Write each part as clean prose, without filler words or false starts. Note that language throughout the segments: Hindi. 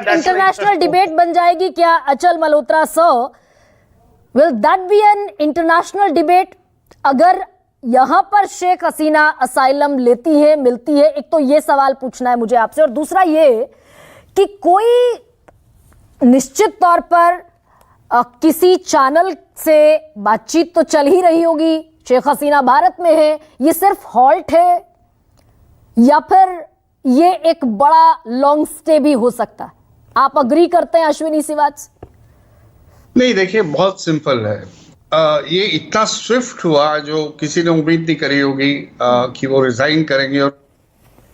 एक इंटरनेशनल डिबेट बन जाएगी क्या Achal Malhotra sir? Will that be an international debate अगर यहां पर शेख हसीना असाइलम लेती है, मिलती है? एक तो ये सवाल पूछना है मुझे आपसे, और दूसरा ये कि कोई निश्चित तौर पर किसी चैनल से बातचीत तो चल ही रही होगी, शेख हसीना भारत में है, ये सिर्फ हॉल्ट है या फिर ये एक बड़ा लॉन्ग स्टे भी हो सकता है? आप अग्री करते हैं अश्विनी सिवाच? नहीं, देखिए बहुत सिंपल है। ये इतना स्विफ्ट हुआ जो किसी ने उम्मीद नहीं करी होगी कि वो रिजाइन करेंगे और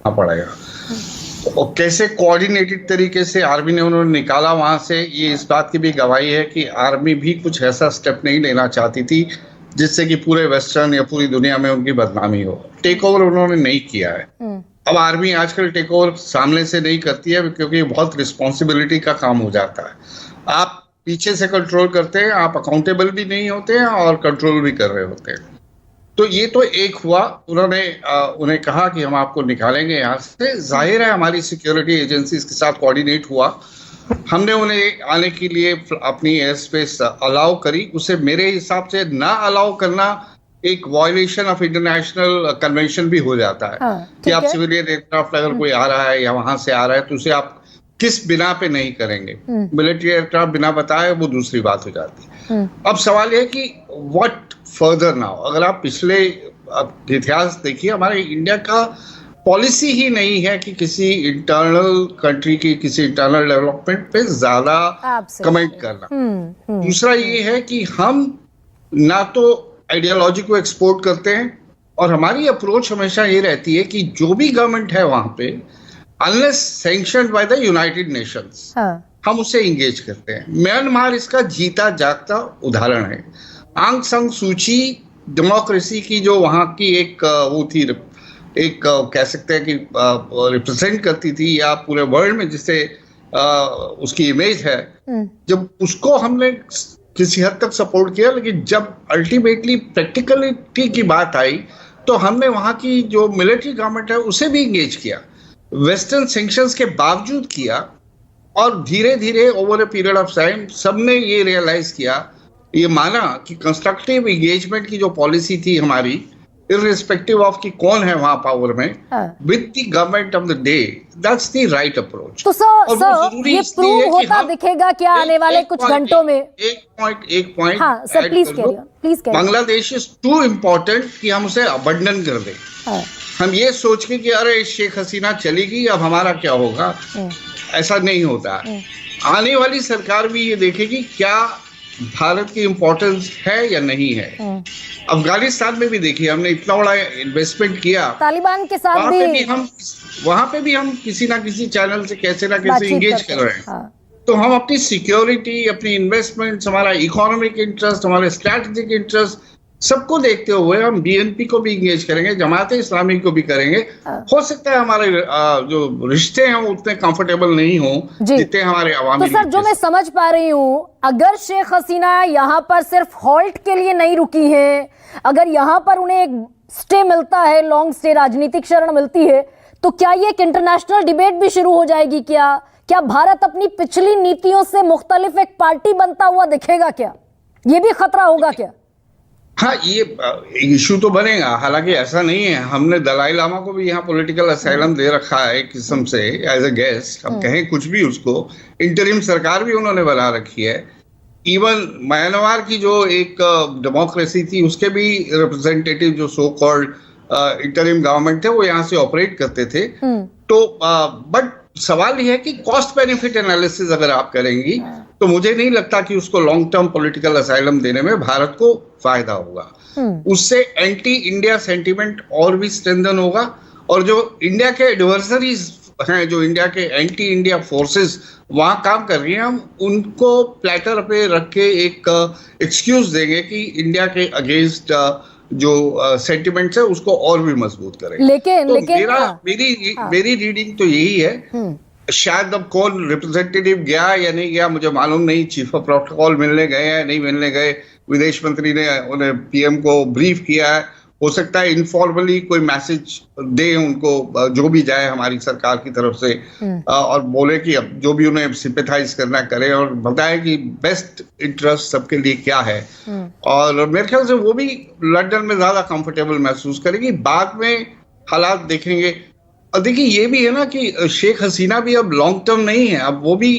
पड़ेगा। और कैसे कोऑर्डिनेटेड तरीके से आर्मी ने उन्होंने निकाला वहां से, ये इस बात की भी गवाही है कि आर्मी भी कुछ ऐसा स्टेप नहीं लेना चाहती थी जिससे कि पूरे वेस्टर्न या पूरी दुनिया में उनकी बदनामी हो। टेक ओवर उन्होंने नहीं किया है। अब आर्मी आजकल टेक ओवर सामने से नहीं करती है क्योंकि बहुत रिस्पॉन्सिबिलिटी का काम हो जाता है। आप पीछे से कंट्रोल करते हैं, आप अकाउंटेबल भी नहीं होते हैं और कंट्रोल भी कर रहे होते हैं। तो ये तो एक हुआ, उन्होंने उन्हें कहा कि हम आपको निकालेंगे यहाँ से। जाहिर है हमारी सिक्योरिटी एजेंसीज के साथ कोऑर्डिनेट हुआ, हमने उन्हें आने के लिए अपनी एयर स्पेस अलाउ करी। उसे मेरे हिसाब से ना अलाउ करना एक वायलेशन ऑफ इंटरनेशनल कन्वेंशन भी हो जाता है कि आप सिविलियन एयरक्राफ्ट अगर कोई आ रहा है या वहां से आ रहा है तो उसे आप किस बिना पे नहीं करेंगे। मिलिट्री एयरक्राफ्ट बिना बताए वो दूसरी बात हो जाती है। अब सवाल यह कि व्हाट फर्दर नाउ। अगर आप पिछले इतिहास देखिए, हमारे इंडिया का पॉलिसी ही नहीं है कि किसी इंटरनल कंट्री की किसी इंटरनल डेवलपमेंट पे ज्यादा कमेंट करना। दूसरा ये है कि हम ना तो आइडियोलॉजी को एक्सपोर्ट करते हैं और हमारी अप्रोच हमेशा ये रहती है कि जो भी गवर्नमेंट है वहां पे unless sanctioned by the United Nations हम उससे इंगेज करते हैं। म्यांमार इसका जीता जागता उदाहरण है। आंग सान सू की डेमोक्रेसी की जो वहां की एक वो थी, एक कह सकते हैं कि रिप्रेजेंट करती थी या पूरे वर्ल्ड में जिससे उसकी इमेज है, जब उसको हमने किसी हद तक सपोर्ट किया, लेकिन जब अल्टीमेटली प्रैक्टिकलिटी की बात आई तो हमने वहां की जो मिलिट्री गवर्नमेंट है उसे भी इंगेज किया, वेस्टर्न सैंक्शंस के बावजूद किया। और धीरे धीरे over a period of time सबने ये रियलाइज किया, ये माना कि कंस्ट्रक्टिव एंगेजमेंट की जो पॉलिसी थी हमारी, इररिस्पेक्टिव ऑफ कि कौन है वहां पावर में, with the government of the day, that's the right approach. तो सर ये प्रूव होता दिखेगा क्या आने वाले कुछ घंटों में? एक पॉइंट हाँ सर, प्लीज करिए। बांग्लादेश इज टू इम्पोर्टेंट कि हम उसे अबंडन कर दें। हम ये सोच के कि अरे शेख हसीना चली गई अब हमारा क्या होगा, ऐसा नहीं होता। आने वाली सरकार भी ये देखेगी क्या भारत की इम्पोर्टेंस है या नहीं है। अफगानिस्तान में भी देखिए हमने इतना बड़ा इन्वेस्टमेंट किया, तालिबान के साथ वहां पे भी हम किसी ना किसी चैनल से कैसे ना कैसे इंगेज कर रहे हैं। तो हम अपनी सिक्योरिटी, अपनी इन्वेस्टमेंट्स, हमारा इकोनॉमिक इंटरेस्ट, हमारे स्ट्रैटेजिक इंटरेस्ट सबको देखते हुए हम बीएनपी को भी इंगेज करेंगे, जमात इस्लामी को भी करेंगे। हो सकता है हमारे जो रिश्ते हैं वो उतने कंफर्टेबल नहीं हो जितने हमारे अवामी। तो सर जो मैं समझ पा रही हूँ, अगर शेख हसीना यहाँ पर सिर्फ हॉल्ट के लिए नहीं रुकी है, अगर यहाँ पर उन्हें एक स्टे मिलता है, लॉन्ग स्टे, राजनीतिक शरण मिलती है, तो क्या ये एक इंटरनेशनल डिबेट भी शुरू हो जाएगी? क्या भारत अपनी पिछली नीतियों से मुख्तलिफ एक पार्टी बनता हुआ दिखेगा? क्या ये भी खतरा होगा क्या? हाँ, ये इशू तो बनेगा। हालांकि ऐसा नहीं है, हमने दलाई लामा को भी यहाँ पॉलिटिकल असाइलम दे रखा है एक किस्म से एज अ गेस्ट। हम कहें कुछ भी उसको, इंटरिम सरकार भी उन्होंने बना रखी है। इवन म्यांमार की जो एक डेमोक्रेसी थी उसके भी रिप्रेजेंटेटिव जो सो कॉल्ड इंटरिम गवर्नमेंट थे वो यहाँ से ऑपरेट करते थे। तो बट सवाल यह है कि कॉस्ट बेनिफिट एनालिसिस अगर आप करेंगी तो मुझे नहीं लगता कि उसको लॉन्ग टर्म पॉलिटिकल असाइलम देने में भारत को फायदा होगा। उससे एंटी इंडिया सेंटीमेंट और भी स्ट्रेंथन होगा, और जो इंडिया के एडवर्सरीज हैं, जो इंडिया के एंटी इंडिया फोर्सेस वहां काम कर रही हैं, हम उनको प्लेटर पे रख के एक एक्सक्यूज देंगे कि इंडिया के अगेंस्ट जो सेंटिमेंट्स है उसको और भी मजबूत करेंगे। लेकिन मेरी रीडिंग तो यही है। शायद अब कौन रिप्रेजेंटेटिव गया या नहीं गया मुझे मालूम नहीं, चीफ ऑफ प्रोटोकॉल मिलने गए या नहीं मिलने गए, विदेश मंत्री ने उन्हें पीएम को ब्रीफ किया है, हो सकता है इनफॉर्मली कोई मैसेज दे उनको, जो भी जाए हमारी सरकार की तरफ से, और बोले कि अब जो भी उन्हें सिंपैथाइज करना करे और बताए कि बेस्ट इंटरेस्ट सबके लिए क्या है। और मेरे ख्याल से वो भी लंदन में ज्यादा कंफर्टेबल महसूस करेगी। बाद में हालात देखेंगे। और देखिए ये भी है ना कि शेख हसीना भी अब लॉन्ग टर्म नहीं है, अब वो भी,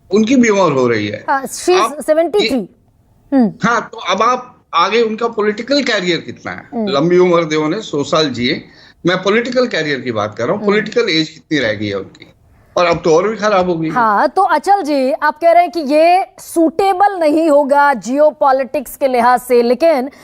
उनकी भी उम्र हो रही है। She is 73। हाँ, तो अब आप आगे उनका पॉलिटिकल कैरियर कितना है? लंबी उम्र दे उन्हें, 100 साल जिए। मैं पॉलिटिकल कैरियर की बात कर रहा हूँ, पॉलिटिकल एज कितनी रह गई है उनकी, और अब तो और भी खराब हो गई। हाँ, तो अचल जी आप कह रहे हैं कि ये सूटेबल नहीं होगा जियो पॉलिटिक्स के लिहाज से, लेकिन